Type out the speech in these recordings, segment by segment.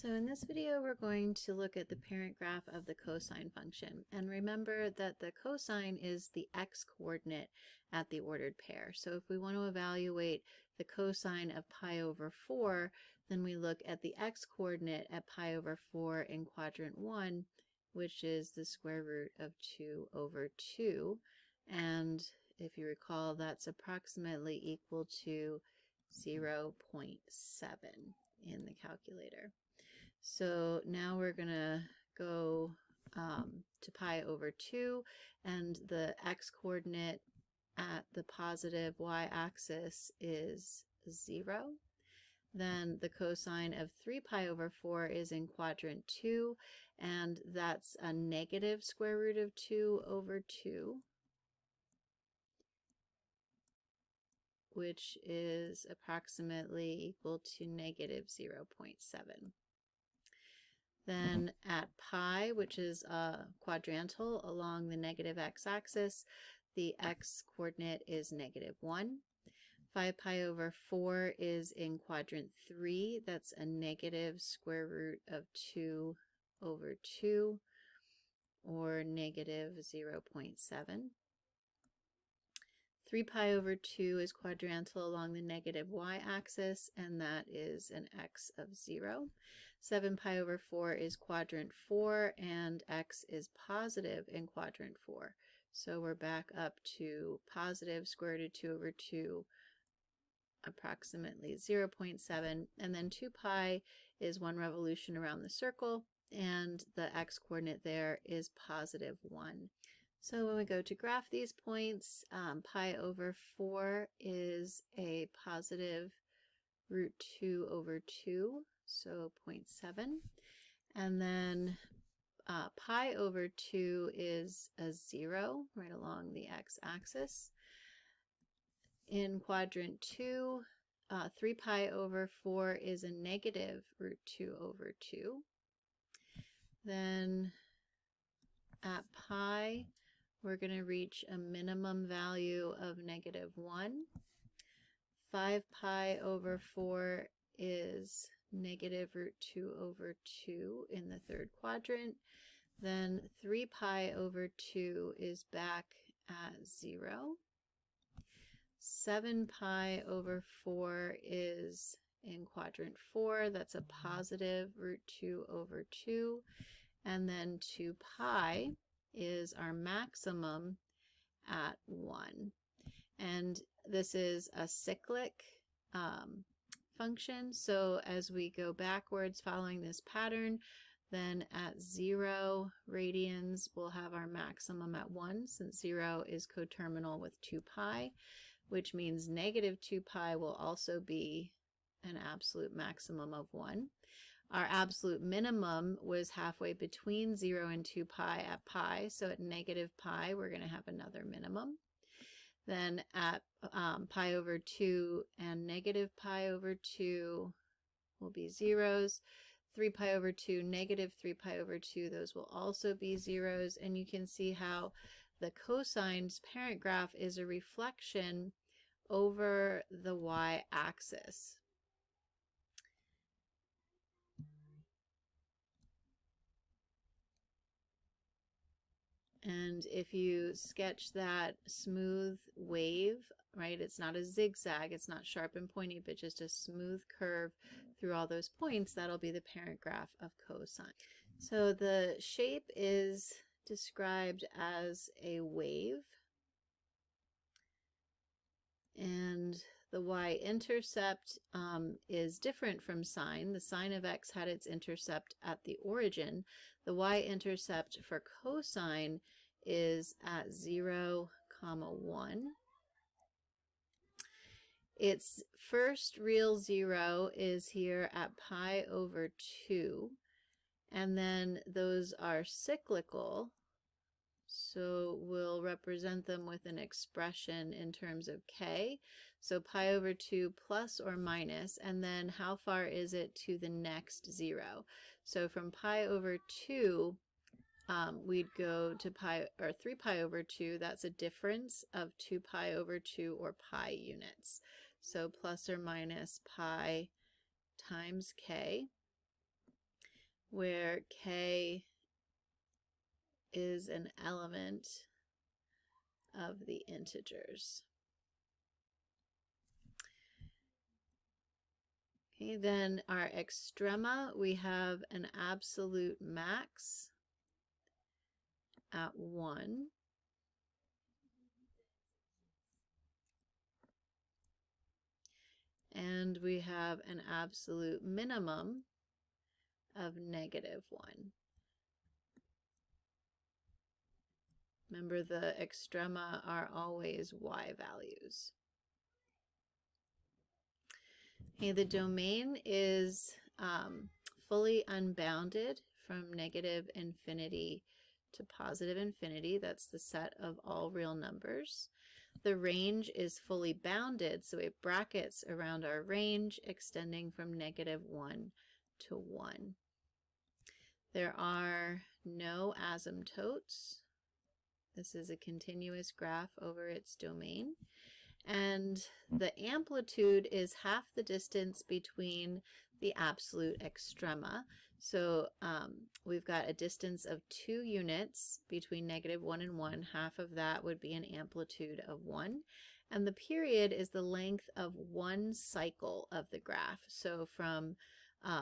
So in this video, we're going to look at the parent graph of the cosine function. And remember that the cosine is the x-coordinate at the ordered pair. So if we want to evaluate the cosine of pi over 4, then we look at the x-coordinate at pi over 4 in quadrant 1, which is the square root of 2 over 2. And if you recall, that's approximately equal to 0.7 in the calculator. So now we're going to go to pi over 2, and the x-coordinate at the positive y-axis is 0. Then the cosine of 3 pi over 4 is in quadrant 2, and that's a negative square root of 2 over 2, which is approximately equal to negative 0.7. Then at pi, which is a quadrantal along the negative x-axis, the x-coordinate is negative 1. 5 pi over 4 is in quadrant 3. That's a negative square root of 2 over 2, or negative 0.7. 3 pi over 2 is quadrantal along the negative y-axis, and that is an x of 0. 7 pi over 4 is quadrant 4, and x is positive in quadrant 4. So we're back up to positive square root of 2 over 2, approximately 0.7. And then 2 pi is 1 revolution around the circle, and the x-coordinate there is positive 1. So when we go to graph these points, pi over 4 is a positive root 2 over 2, so 0.7. And then pi over 2 is a 0 right along the x-axis. In quadrant 2, 3 pi over 4 is a negative root 2 over 2. Then at pi, we're going to reach a minimum value of negative 1. 5 pi over 4 is negative root 2 over 2 in the third quadrant. Then 3 pi over 2 is back at 0. 7 pi over 4 is in quadrant 4. That's a positive root 2 over 2. And then 2 pi is our maximum at 1. And this is a cyclic function, so as we go backwards following this pattern, then at 0 radians we'll have our maximum at 1, since 0 is coterminal with 2 pi, which means negative 2 pi will also be an absolute maximum of 1. Our absolute minimum was halfway between 0 and 2 pi at pi, so at negative pi we're going to have another minimum. Then at pi over 2 and negative pi over 2 will be zeros. 3 pi over 2, negative 3 pi over 2, those will also be zeros. And you can see how the cosine's parent graph is a reflection over the y-axis. And if you sketch that smooth wave, right, it's not a zigzag, it's not sharp and pointy, but just a smooth curve through all those points, that'll be the parent graph of cosine. So the shape is described as a wave, and the y-intercept is different from sine. The sine of x had its intercept at the origin. The y-intercept for cosine is at 0, 1. Its first real 0 is here at pi over 2, and then those are cyclical, so we'll represent them with an expression in terms of k. So pi over 2 plus or minus, and then how far is it to the next 0? So from pi over 2, we'd go to pi, or 3 pi over 2, that's a difference of 2 pi over 2, or pi units. So plus or minus pi times k. where k is an element of the integers. Okay, then our extrema, we have an absolute max at 1. And we have an absolute minimum of -1. Remember, the extrema are always y values. Okay, the domain is fully unbounded from -infinity to +infinity. That's the set of all real numbers. The range is fully bounded, so it brackets around our range extending from -1 to 1. There are no asymptotes. This is a continuous graph over its domain. And the amplitude is half the distance between the absolute extrema. So we've got a distance of 2 units between -1 and 1. Half of that would be an amplitude of 1. And the period is the length of one cycle of the graph. So from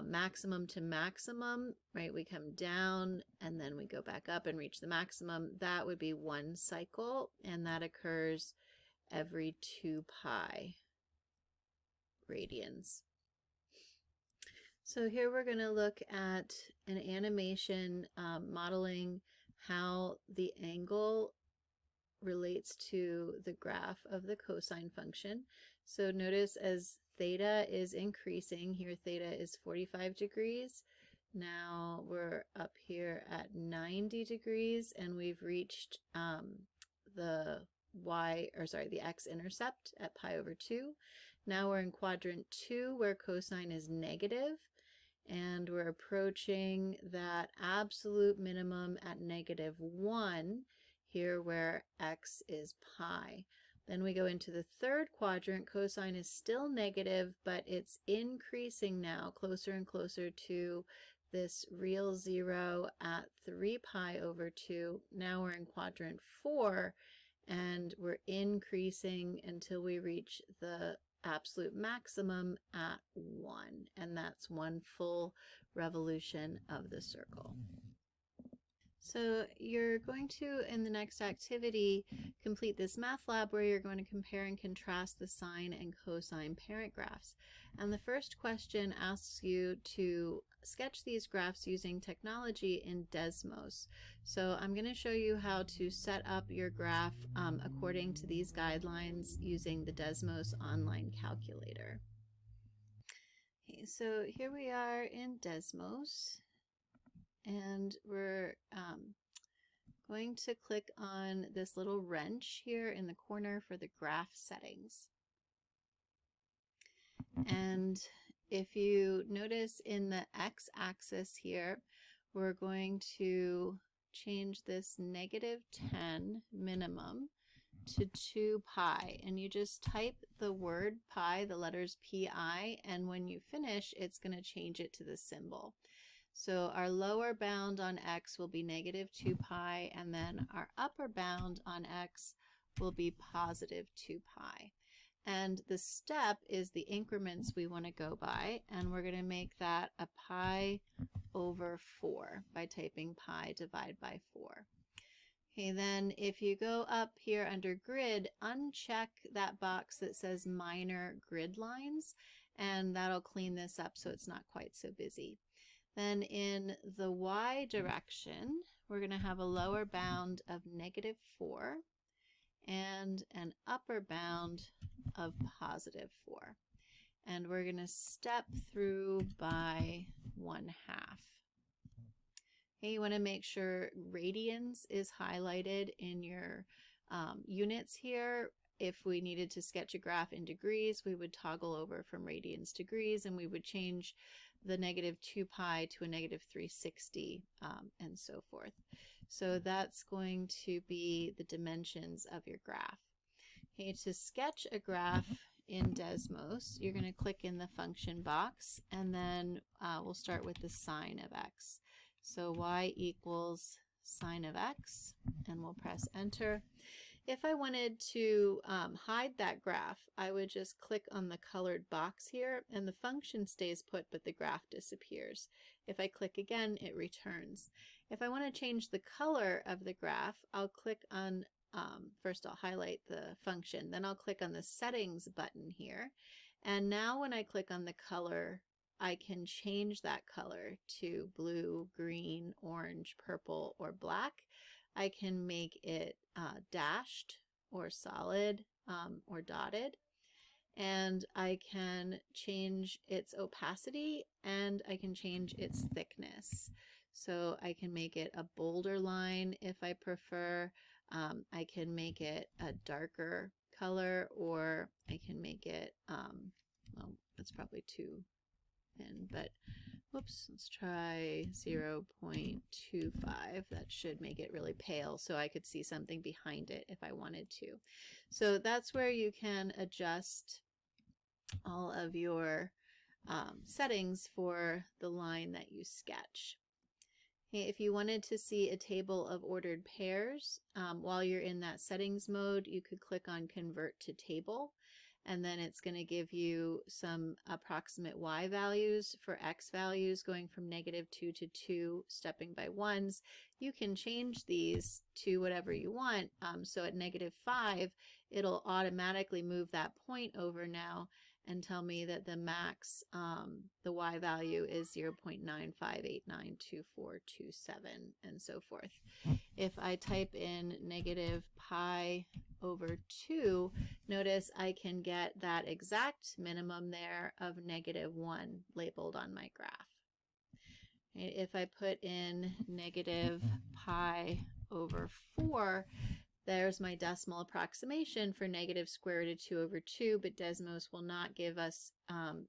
maximum to maximum, right, we come down and then we go back up and reach the maximum. That would be one cycle, and that occurs every 2 pi radians. So here we're going to look at an animation modeling how the angle relates to the graph of the cosine function. So notice as theta is increasing, here theta is 45 degrees. Now we're up here at 90 degrees, and we've reached the x-intercept at pi/2. Now we're in quadrant 2 where cosine is negative, and we're approaching that absolute minimum at -1 here where x is pi. Then we go into the third quadrant. Cosine is still negative, but it's increasing now closer and closer to this real 0 at 3 pi/2. Now we're in quadrant 4, and we're increasing until we reach the absolute maximum at 1, and that's 1 full revolution of the circle. So you're going to, in the next activity, complete this math lab where you're going to compare and contrast the sine and cosine parent graphs. And the first question asks you to sketch these graphs using technology in Desmos. So I'm going to show you how to set up your graph according to these guidelines using the Desmos online calculator. Okay, so here we are in Desmos, and we're going to click on this little wrench here in the corner for the graph settings. And if you notice in the x-axis here, we're going to change this -10 minimum to 2 pi, and you just type the word pi, the letters pi, and when you finish, it's going to change it to the symbol. So our lower bound on x will be -2 pi, and then our upper bound on x will be +2 pi. And the step is the increments we want to go by, and we're going to make that a pi/4 by typing pi divide by 4. Okay, then if you go up here under grid, uncheck that box that says minor grid lines, and that'll clean this up so it's not quite so busy. Then in the y direction, we're going to have a lower bound of -4 and an upper bound of +4. And we're going to step through by 1/2. Okay, you want to make sure radians is highlighted in your units here. If we needed to sketch a graph in degrees, we would toggle over from radians to degrees, and we would change the -2 pi to a -360 and so forth. So that's going to be the dimensions of your graph. Okay, to sketch a graph in Desmos, you're going to click in the function box, and then we'll start with the sine of x. So y equals sine of x, and we'll press enter. If I wanted to hide that graph, I would just click on the colored box here, and the function stays put, but the graph disappears. If I click again, it returns. If I want to change the color of the graph, I'll click on, first I'll highlight the function, then I'll click on the settings button here. And now when I click on the color, I can change that color to blue, green, orange, purple, or black. I can make it dashed or solid or dotted, and I can change its opacity and I can change its thickness. So I can make it a bolder line if I prefer. I can make it a darker color, or I can make it, well, that's probably too thin, but whoops, let's try 0.25. That should make it really pale so I could see something behind it if I wanted to. So that's where you can adjust all of your settings for the line that you sketch. Okay, if you wanted to see a table of ordered pairs, while you're in that settings mode, you could click on Convert to Table, and then it's going to give you some approximate y values for x values going from -2 to 2, stepping by ones. You can change these to whatever you want. So at -5, it'll automatically move that point over now and tell me that the max, the y value is 0.95892427, and so forth. If I type in -pi/2, notice I can get that exact minimum there of -1 labeled on my graph. And if I put in -pi/4, there's my decimal approximation for -√2/2, but Desmos will not give us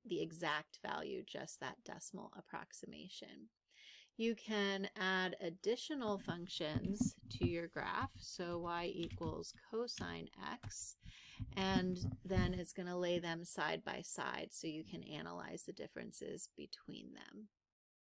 the exact value, just that decimal approximation. You can add additional functions to your graph, so y equals cosine x, and then it's going to lay them side by side so you can analyze the differences between them.